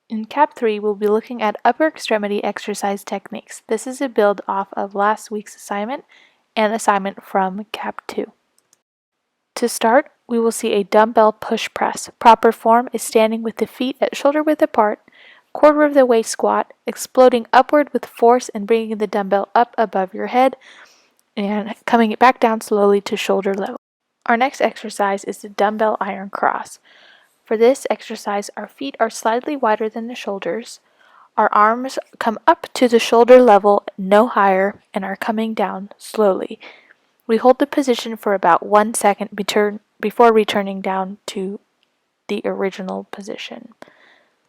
In Cap 3, we'll be looking at upper extremity exercise techniques. This is a build off of last week's assignment and assignment from Cap 2. To start, we will see a dumbbell push press. Proper form is standing with the feet at shoulder width apart, quarter of the way squat, exploding upward with force and bringing the dumbbell up above your head and coming it back down slowly to shoulder level. Our next exercise is the dumbbell iron cross. For this exercise, our feet are slightly wider than the shoulders. Our arms come up to the shoulder level, no higher, and are coming down slowly. We hold the position for about 1 second before returning down to the original position.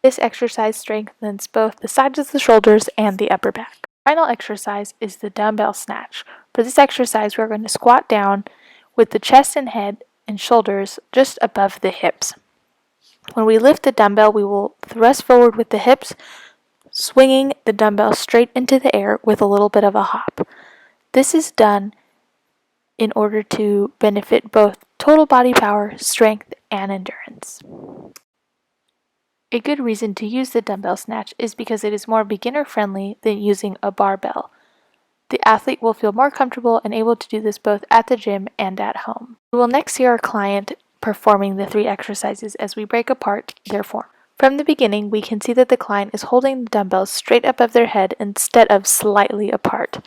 This exercise strengthens both the sides of the shoulders and the upper back. Final exercise is the dumbbell snatch. For this exercise, we're going to squat down with the chest and head and shoulders just above the hips. When we lift the dumbbell, we will thrust forward with the hips, swinging the dumbbell straight into the air with a little bit of a hop. This is done in order to benefit both total body power, strength, and endurance. A good reason to use the dumbbell snatch is because it is more beginner-friendly than using a barbell. The athlete will feel more comfortable and able to do this both at the gym and at home. We will next see our client performing the 3 exercises as we break apart their form. From the beginning, we can see that the client is holding the dumbbells straight above their head instead of slightly apart.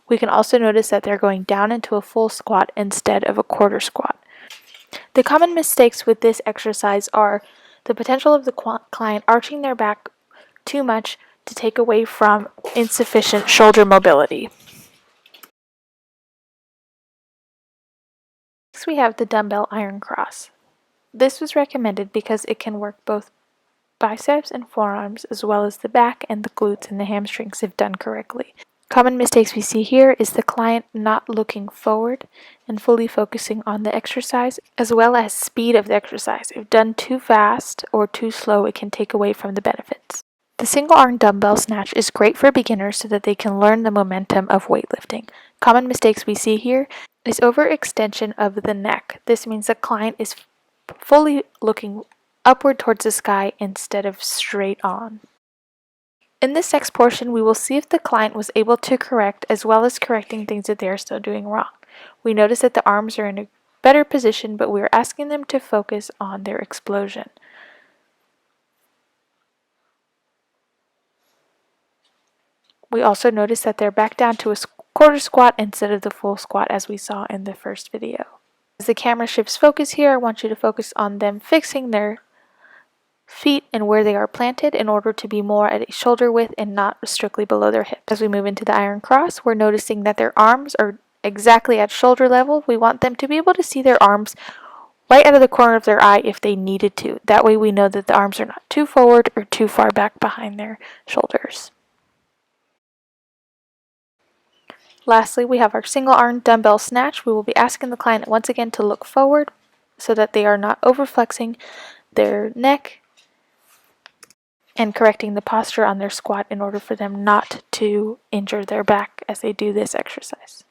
We can also notice that they're going down into a full squat instead of a quarter squat. The common mistakes with this exercise are the potential of the client arching their back too much to take away from insufficient shoulder mobility. Next, we have the dumbbell iron cross. This was recommended because it can work both biceps and forearms as well as the back and the glutes and the hamstrings if done correctly. Common mistakes we see here is the client not looking forward and fully focusing on the exercise, as well as speed of the exercise. If done too fast or too slow, it can take away from the benefits. The single arm dumbbell snatch is great for beginners so that they can learn the momentum of weightlifting. Common mistakes we see here is overextension of the neck. This means the client is fully looking upward towards the sky instead of straight on. In this next portion, we will see if the client was able to correct as well as correcting things that they are still doing wrong. We notice that the arms are in a better position, but we are asking them to focus on their explosion. We also notice that they're back down to a quarter squat instead of the full squat as we saw in the first video. As the camera shifts focus here, I want you to focus on them fixing their feet and where they are planted in order to be more at a shoulder width and not strictly below their hips. As we move into the iron cross, we're noticing that their arms are exactly at shoulder level. We want them to be able to see their arms right out of the corner of their eye if they needed to. That way we know that the arms are not too forward or too far back behind their shoulders. Lastly, we have our single arm dumbbell snatch. We will be asking the client once again to look forward so that they are not overflexing their neck and correcting the posture on their squat in order for them not to injure their back as they do this exercise.